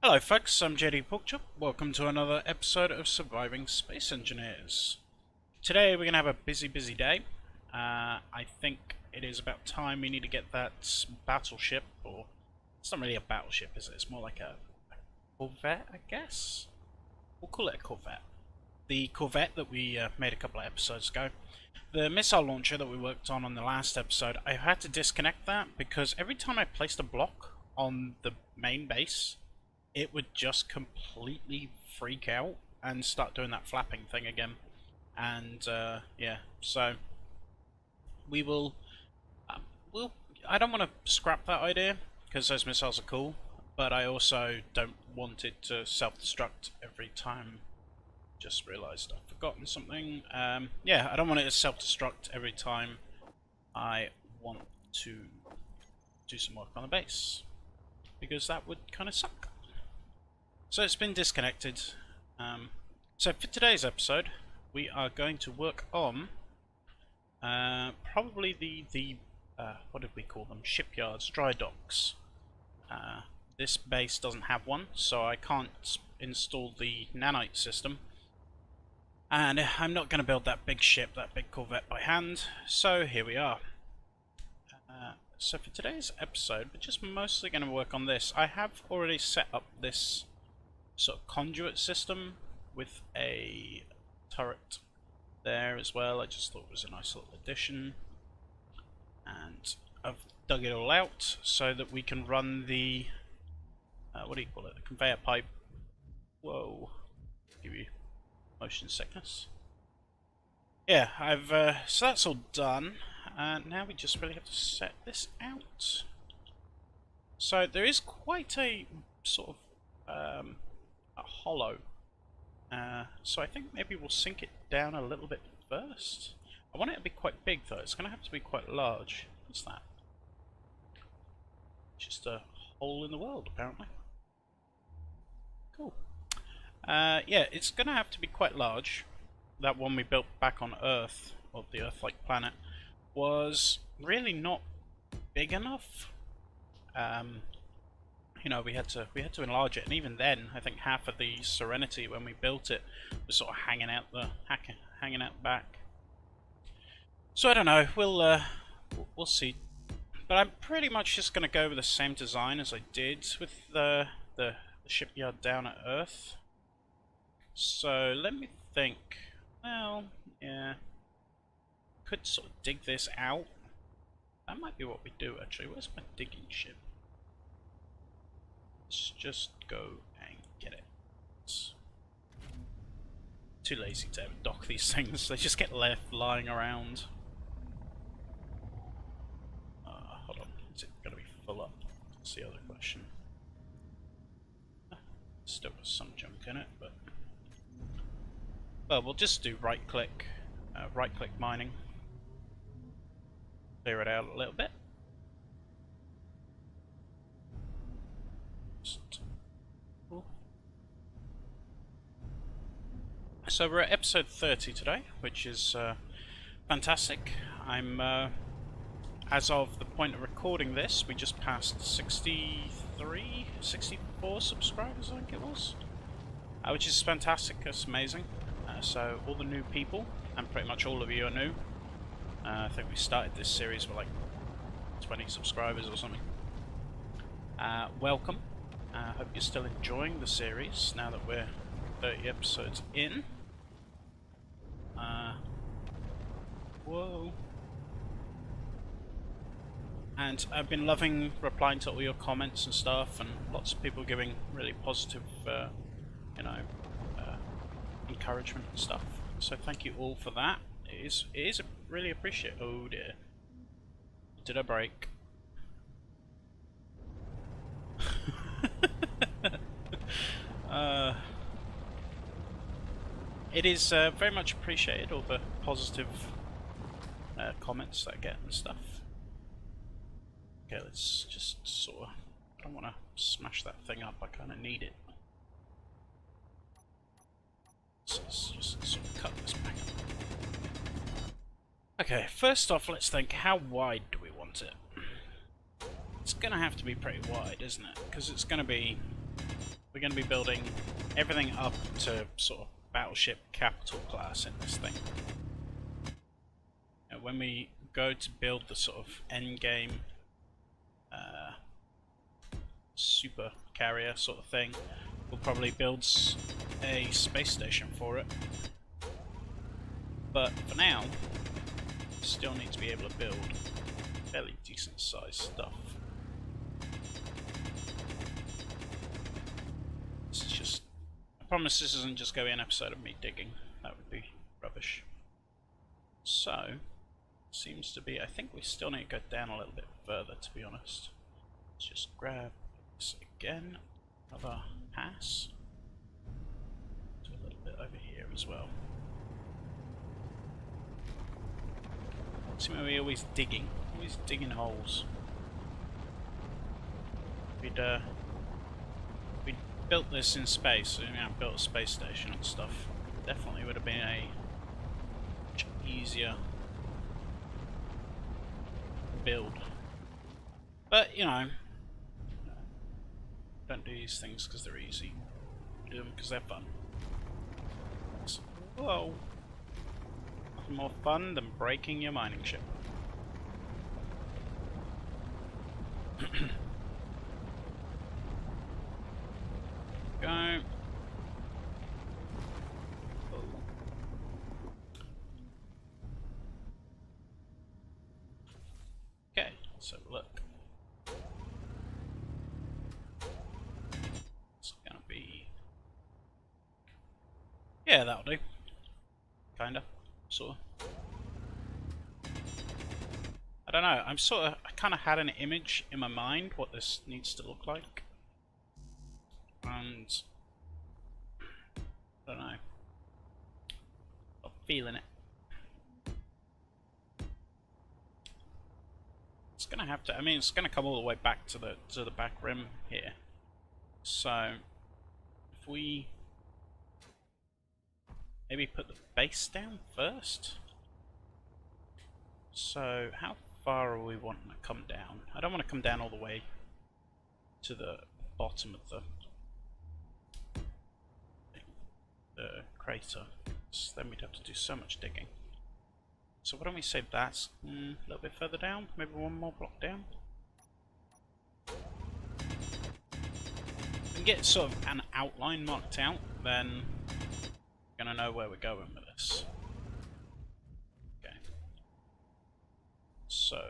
Hello folks, I'm JDporkchop. Welcome to another episode of Surviving Space Engineers. Today we're going to have a busy day. I think it is about time we need to get that battleship, or it's not really a battleship, is it? It's more like a Corvette, I guess? We'll call it a Corvette. The Corvette that we made a couple of episodes ago. The missile launcher that we worked on the last episode, I had to disconnect that because every time I placed a block on the main base, it would just completely freak out and start doing that flapping thing again. And yeah, so we will. I don't want to scrap that idea because those missiles are cool, but I also don't want it to self-destruct every time. Just realised I've forgotten something. Yeah, I don't want it to self-destruct every time I want to do some work on the base, because that would kind of suck. So it's been disconnected. So for today's episode, we are going to work on probably the what did we call them? Shipyards, dry docks. This base doesn't have one, so I can't install the nanite system. And I'm not going to build that big ship, that big Corvette by hand, so here we are. So for today's episode, we're just mostly going to work on this. I have already set up this sort of conduit system with a turret there as well. I just thought it was a nice little addition. And I've dug it all out so that we can run the, what do you call it, the conveyor pipe. Whoa, give you motion sickness. Yeah, so that's all done. Now we just really have to set this out. So there is quite a sort of a hollow. So I think maybe we'll sink it down a little bit first. I want it to be quite big though, it's going to have to be quite large. What's that? Just a hole in the world apparently. Cool. Yeah, it's going to have to be quite large. That one we built back on Earth, or the Earth-like planet, was really not big enough. You know, we had to enlarge it, and even then, I think half of the Serenity when we built it was sort of hanging out the back. So I don't know. We'll see. But I'm pretty much just going to go with the same design as I did with the shipyard down at Earth. So let me think. Well, yeah, could sort of dig this out. That might be what we do actually. Where's my digging ship? Let's just go and get it. It's too lazy to ever dock these things. They just get left lying around. Hold on. Is it going to be full up? That's the other question. Still got some junk in it, but... Well, we'll just do right-click mining. Clear it out a little bit. So we're at episode 30 today, which is fantastic. I'm, as of the point of recording this, we just passed 63, 64 subscribers, I think it was. Which is fantastic, that's amazing. So all the new people, and pretty much all of you are new. I think we started this series with like 20 subscribers or something. Welcome. Hope you're still enjoying the series now that we're 30 episodes in. Whoa. And I've been loving replying to all your comments and stuff, and lots of people giving really positive, you know, encouragement and stuff. So thank you all for that. It is really appreciated. Oh dear. Did I break? It is very much appreciated, all the positive comments that I get and stuff. Okay, let's just sort of... I don't want to smash that thing up, I kind of need it. So let's just sort of cut this back up. Okay, first off, let's think, how wide do we want it? It's going to have to be pretty wide, isn't it? Because it's going to be we're going to be building everything up to sort of battleship capital class in this thing. Now, when we go to build the sort of end game super carrier sort of thing, we'll probably build a space station for it. But for now, still need to be able to build fairly decent sized stuff. This is just, I promise this isn't just going to be an episode of me digging. That would be rubbish. So, seems to be, I think we still need to go down a little bit further, to be honest. Let's just grab this again, another pass. Do a little bit over here as well. See, we're always digging holes. We'd built this in space, built a space station and stuff. Definitely would have been a much easier build. But, you know, don't do these things because they're easy. Do them because they're fun. So, whoa. Nothing more fun than breaking your mining ship. Go. Okay, so look. It's gonna be... yeah, that'll do. Kinda. Sorta. I don't know, I kinda had an image in my mind what this needs to look like. And I don't know. I'm feeling it. It's gonna have to, I mean, it's gonna come all the way back to the back rim here. So if we maybe put the base down first. So how far are we wanting to come down? I don't want to come down all the way to the bottom of the crater. So then we'd have to do so much digging. So why don't we say that's a little bit further down? Maybe one more block down? If we can get sort of an outline marked out, then we're going to know where we're going with this. Okay. So,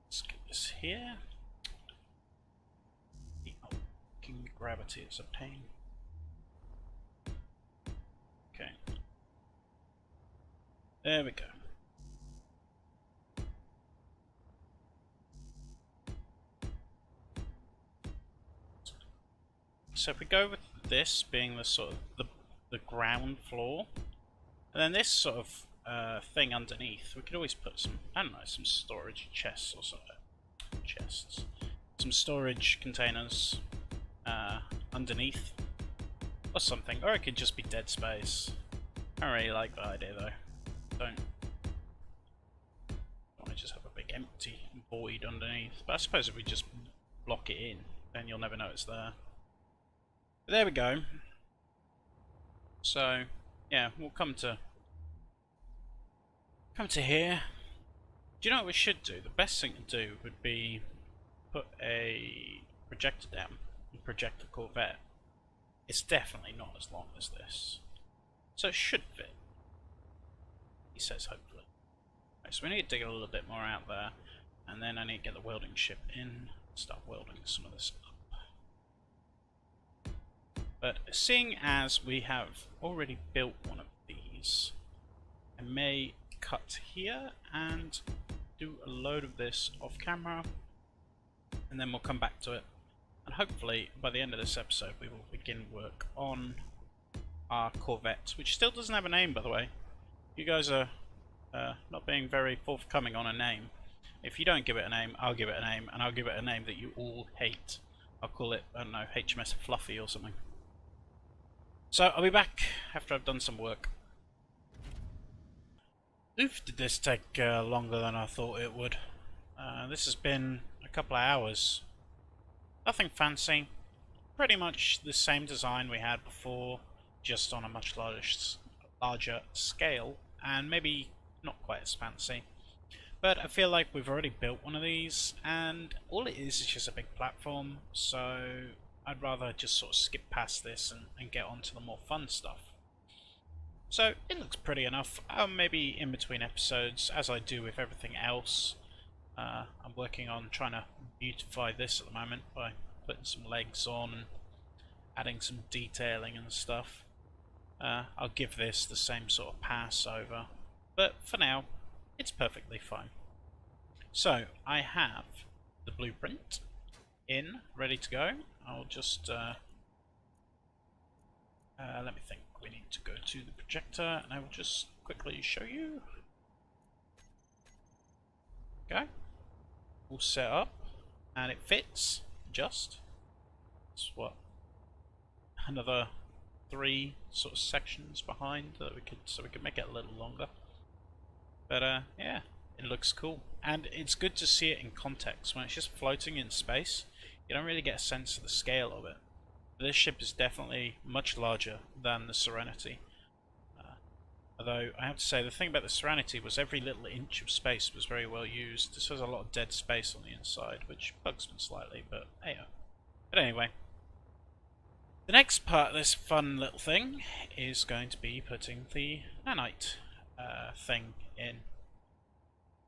let's get this here. The fucking gravity is a pain. Okay. There we go. So if we go with this being the sort of the ground floor, and then this sort of thing underneath, we could always put some, I don't know, some storage chests or something. Chests. Some storage containers underneath or something, or it could just be dead space. I don't really like that idea though. Don't want to just have a big empty void underneath. But I suppose if we just block it in, then you'll never know it's there. But there we go. So yeah, we'll come to here. Do you know what we should do? The best thing to do would be put a projector down and project the Corvette. It's definitely not as long as this, so it should fit. He says hopefully. Right, so we need to dig a little bit more out there, and then I need to get the welding ship in, start welding some of this up. But seeing as we have already built one of these, I may cut here and do a load of this off camera, and then we'll come back to it. And hopefully by the end of this episode we will begin work on our Corvette, which still doesn't have a name, by the way. You guys are not being very forthcoming on a name. If you don't give it a name, I'll give it a name, and I'll give it a name that you all hate. I'll call it, I don't know, HMS Fluffy or something. So I'll be back after I've done some work. Oof, did this take longer than I thought it would. This has been a couple of hours. Nothing fancy. pretty much the same design we had before, just on a much larger scale, and maybe not quite as fancy. But I feel like we've already built one of these, and all it is just a big platform, so I'd rather just sort of skip past this and get on to the more fun stuff. So it looks pretty enough. Maybe in between episodes, as I do with everything else, I'm working on trying to beautify this at the moment by putting some legs on and adding some detailing and stuff. I'll give this the same sort of pass over, but for now, it's perfectly fine. So I have the blueprint ready to go. I'll just let me think. We need to go to the projector, and I will just quickly show you. Okay, all set up, and it fits just. It's what, another 3 sort of sections behind that so we could make it a little longer. But yeah, it looks cool, and it's good to see it in context. When it's just floating in space, you don't really get a sense of the scale of it. This ship is definitely much larger than the Serenity. Although I have to say, the thing about the Serenity was every little inch of space was very well used. This has a lot of dead space on the inside, which bugs me slightly, but hey. But anyway, the next part of this fun little thing is going to be putting the nanite thing in.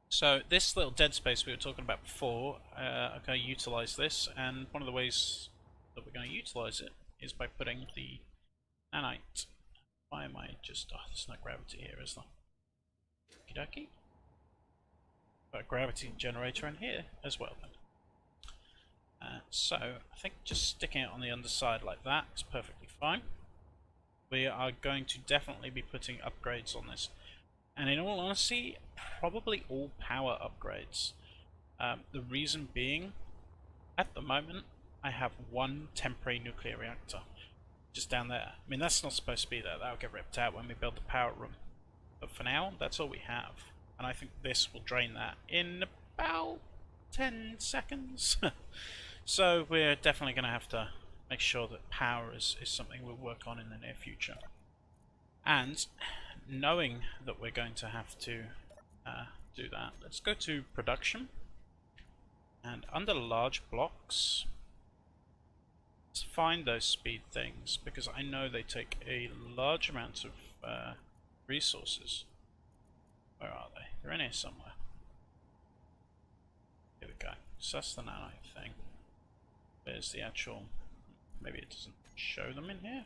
So this little dead space we were talking about before, I'm going to utilise this, and one of the ways that we're going to utilise it is by putting the nanite. Why am I just... oh, there's no gravity here, is there? Okie dokie. Got a gravity generator in here as well then. So I think just sticking it on the underside like that is perfectly fine. We are going to definitely be putting upgrades on this. And in all honesty, probably all power upgrades. The reason being, at the moment, I have one temporary nuclear reactor just down there. I mean, that's not supposed to be there. That'll get ripped out when we build the power room. But for now, that's all we have. And I think this will drain that in about 10 seconds. So we're definitely going to have to make sure that power is something we'll work on in the near future. And knowing that we're going to have to do that, let's go to production. And under large blocks, let's find those speed things, because I know they take a large amount of resources. Where are they? They're in here somewhere. Here we go. So that's the nanite thing. There's the actual... maybe it doesn't show them in here.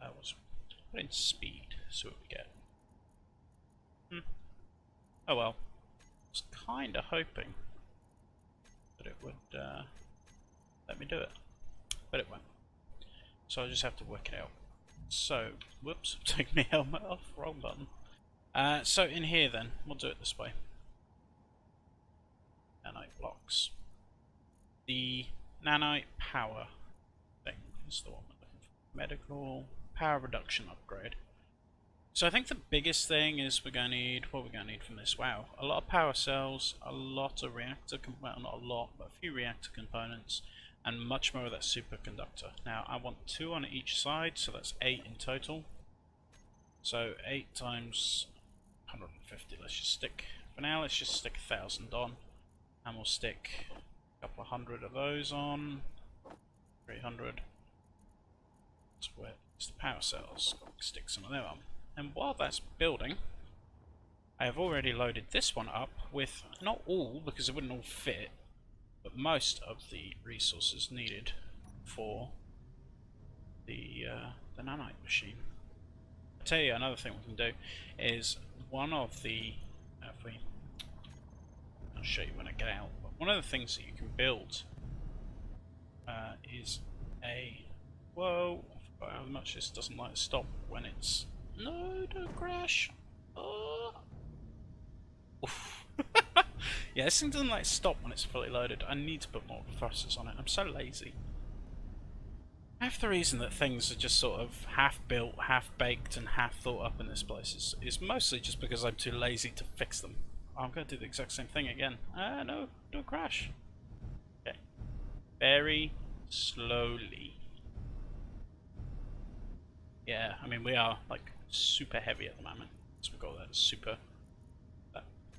That was... put in speed, see what we get. Oh well. I was kinda hoping that it would let me do it, but it won't. So I'll just have to work it out. So, whoops, take my helmet off, wrong button. So in here then, we'll do it this way. Nanite blocks. The nanite power thing is the one we're looking for. Medical power reduction upgrade. So I think the biggest thing is we're going to need, what we're going to need from this, wow, a lot of power cells, a lot of reactor, well not a lot, but a few reactor components, and much more of that superconductor. Now I want 2 on each side, so that's 8 in total. So 8 times 150, let's just stick, for now let's just stick 1,000 on, and we'll stick a couple of hundred of those on, 300. That's where it's the power cells, stick some of them on. And while that's building, I have already loaded this one up with, not all, because it wouldn't all fit, but most of the resources needed for the nanite machine. I'll tell you another thing we can do is one of the, I'll show you when I get out, but one of the things that you can build is a, whoa, I forgot how much this doesn't like to stop when it's, no, don't crash. Oh. Yeah, this thing doesn't like stop when it's fully loaded. I need to put more thrusters on it. I'm so lazy. Half the reason that things are just sort of half built, half baked, and half thought up in this place is mostly just because I'm too lazy to fix them. I'm going to do the exact same thing again. No, don't crash. Okay. Very slowly. Yeah, I mean we are like super heavy at the moment. So we've got that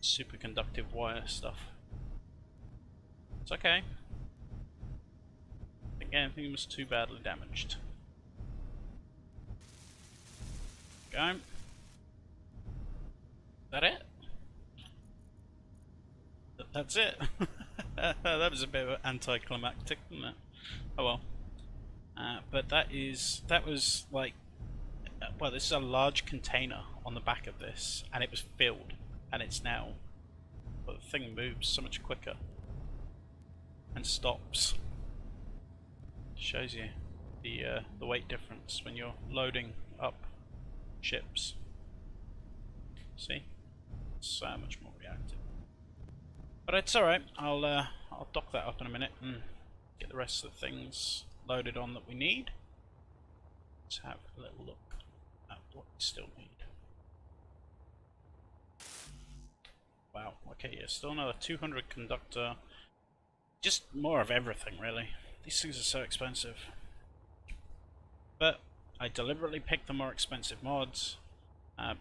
super conductive wire stuff. It's okay. I think anything was too badly damaged. Go. Is that it? That's it. That was a bit of anticlimactic, wasn't it? Oh well. But that was like, well, this is a large container on the back of this, and it was filled, and it's now, well, the thing moves so much quicker and stops. Shows you the weight difference when you're loading up ships. See, so much more reactive. But it's alright. I'll dock that up in a minute and get the rest of the things loaded on that we need. Let's have a little look at what we still need. Wow, okay, yeah, still another 200 conductor. Just more of everything, really. These things are so expensive. But I deliberately picked the more expensive mods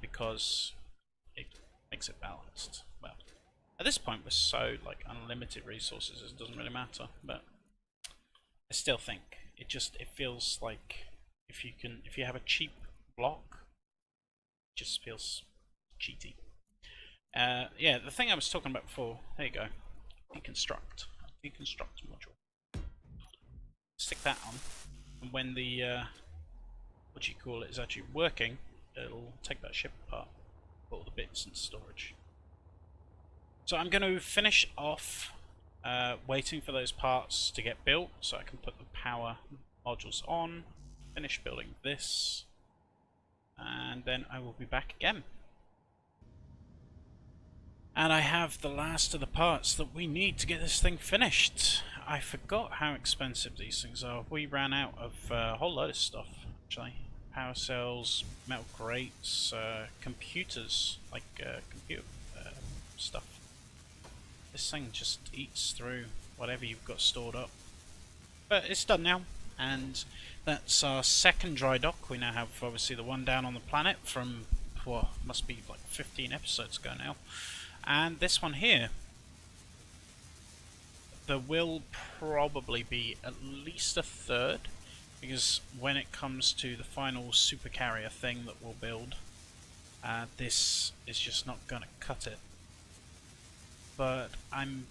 because it makes it balanced. Well, at this point we're so like unlimited resources, it doesn't really matter, but I still think it feels like if you have a cheap block, it just feels cheaty. Yeah, the thing I was talking about before, there you go. Deconstruct module. Stick that on, and when the what you call it is actually working, it'll take that ship apart, put all the bits into storage. So I'm going to finish off waiting for those parts to get built so I can put the power modules on, finish building this, and then I will be back again. And I have the last of the parts that we need to get this thing finished. I forgot how expensive these things are. We ran out of a whole load of stuff, actually. Power cells, metal crates, computers, like computer stuff. This thing just eats through whatever you've got stored up. But it's done now, and that's our second dry dock. We now have obviously the one down on the planet from, well, must be like 15 episodes ago now. And this one here, there will probably be at least a third, because when it comes to the final supercarrier thing that we'll build, this is just not going to cut it. But I'm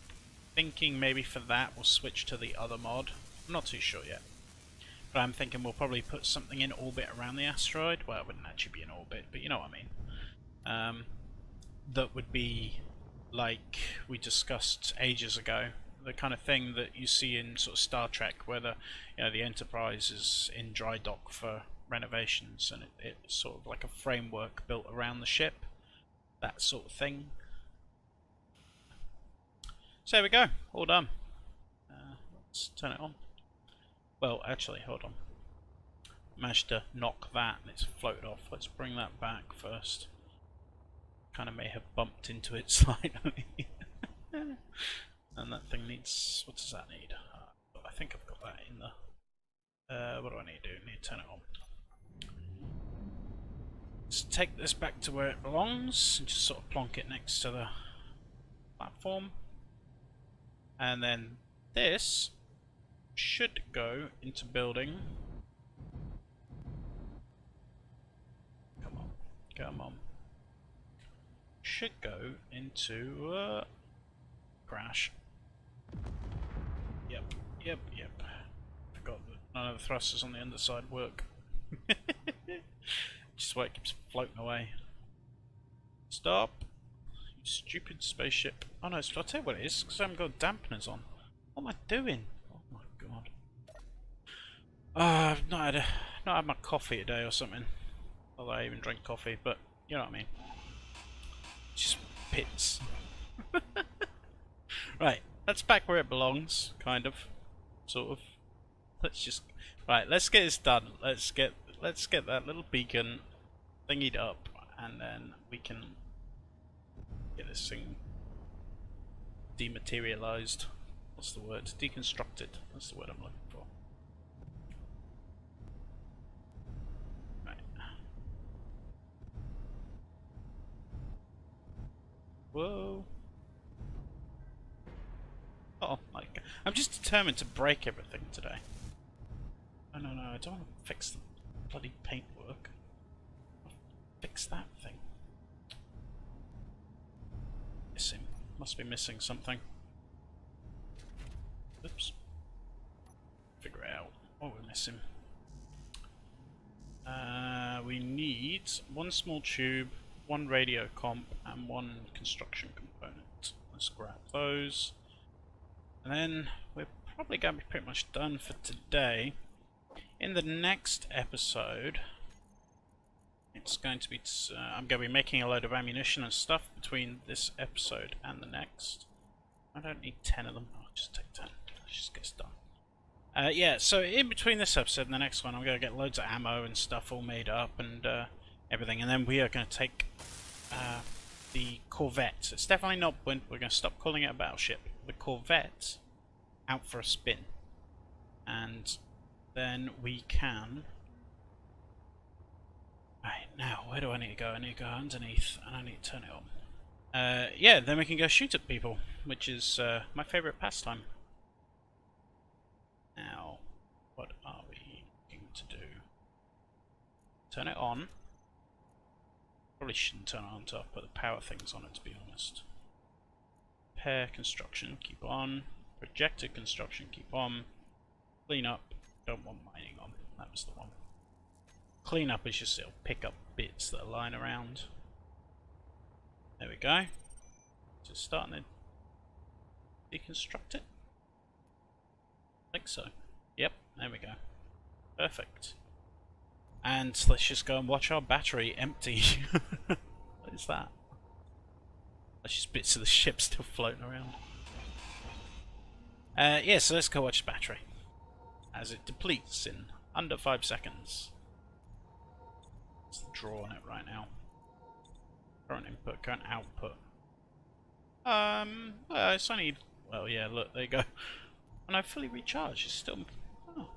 thinking maybe for that we'll switch to the other mod. I'm not too sure yet. But I'm thinking we'll probably put something in orbit around the asteroid. Well, it wouldn't actually be in orbit, but you know what I mean. That would be like we discussed ages ago, the kind of thing that you see in sort of Star Trek, where the Enterprise is in dry dock for renovations, and it's sort of like a framework built around the ship, that sort of thing. So there we go, all done. Let's turn it on. Well, actually, hold on. Managed to knock that and it's floated off. Let's bring that back first. Kind of may have bumped into it slightly. And that thing needs, what does that need? I think I've got that in the, what do I need to do? I need to turn it on. Let's take this back to where it belongs and just sort of plonk it next to the platform. And then this should go into building. Come on, come on. Should go into crash. Yep. Forgot that none of the thrusters on the underside work. Just why it keeps floating away. Stop, you stupid spaceship. Oh no, I'll tell you what it is, because I haven't got dampeners on. What am I doing? Oh my god. I've not had my coffee today or something. Although I even drink coffee, but you know what I mean. Just pits. Right, that's back where it belongs, kind of, sort of. Let's get this done. Let's get that little beacon thingied up, and then we can get this thing dematerialized. What's the word? Deconstructed. That's the word I'm looking for. Whoa. Oh my god. I'm just determined to break everything today. No, no, no, I don't want to fix the bloody paintwork. Fix that thing. Missing. Must be missing something. Oops. Figure out what we're missing. We need one small tube, one radio comp, and one construction component. Let's grab those. And then we're probably going to be pretty much done for today. In the next episode, it's going to be I'm going to be making a load of ammunition and stuff between this episode and the next. I don't need 10 of them. I'll just take 10. Let's just get done. Yeah, so in between this episode and the next one, I'm going to get loads of ammo and stuff all made up and everything. And then we are going to take the Corvette. It's definitely not, we're going to stop calling it a battleship. The Corvette out for a spin. And then we can... Right, now, where do I need to go? I need to go underneath and I need to turn it on. Yeah, then we can go shoot at people, which is my favourite pastime. Now, what are we going to do? Turn it on. Probably shouldn't turn it on until I put the power things on it, to be honest. Repair construction, keep on. Projector construction, keep on. Clean up, don't want mining on. That was the one. Clean up is just it'll pick up bits that are lying around. There we go. Just starting to deconstruct it. I think so. Yep, there we go. Perfect. And let's just go and watch our battery empty. What is that? That's just bits of the ship still floating around. Yeah, so let's go watch the battery as it depletes in under 5 seconds. What's the draw on it right now? Current input, current output. Well, it's only... Well, yeah, look, there you go. And I fully recharged. It's still... Oh,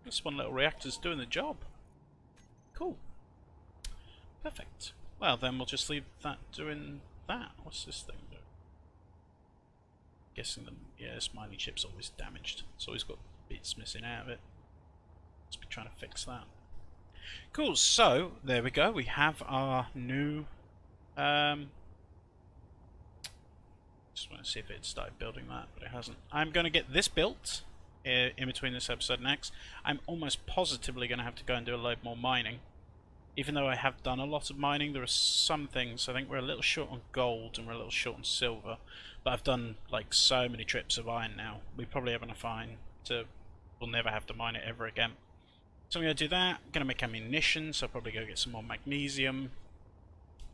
this one little reactor's doing the job. Cool. Perfect. Well, then we'll just leave that doing that. What's this thing doing? Guessing the... Yeah, this mining ship's always damaged. It's always got bits missing out of it. Let's be trying to fix that. Cool, so there we go. We have our new... Just want to see if it started building that, but it hasn't. I'm going to get this built in between this episode and next. I'm almost positively going to have to go and do a load more mining. Even though I have done a lot of mining, there are some things. I think we're a little short on gold and we're a little short on silver. But I've done like so many trips of iron now. We probably have enough iron to... We'll never have to mine it ever again. So I'm going to do that. I'm going to make ammunition, so I'll probably go get some more magnesium.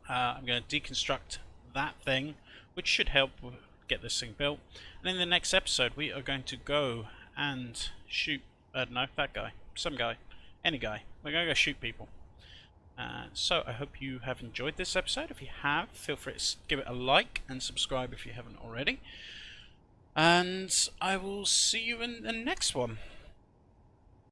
I'm going to deconstruct that thing, which should help get this thing built. And in the next episode, we are going to go and shoot... I don't know, that guy. Some guy. Any guy. We're going to go shoot people. So I hope you have enjoyed this episode. If you have, feel free to give it a like and subscribe if you haven't already. And I will see you in the next one.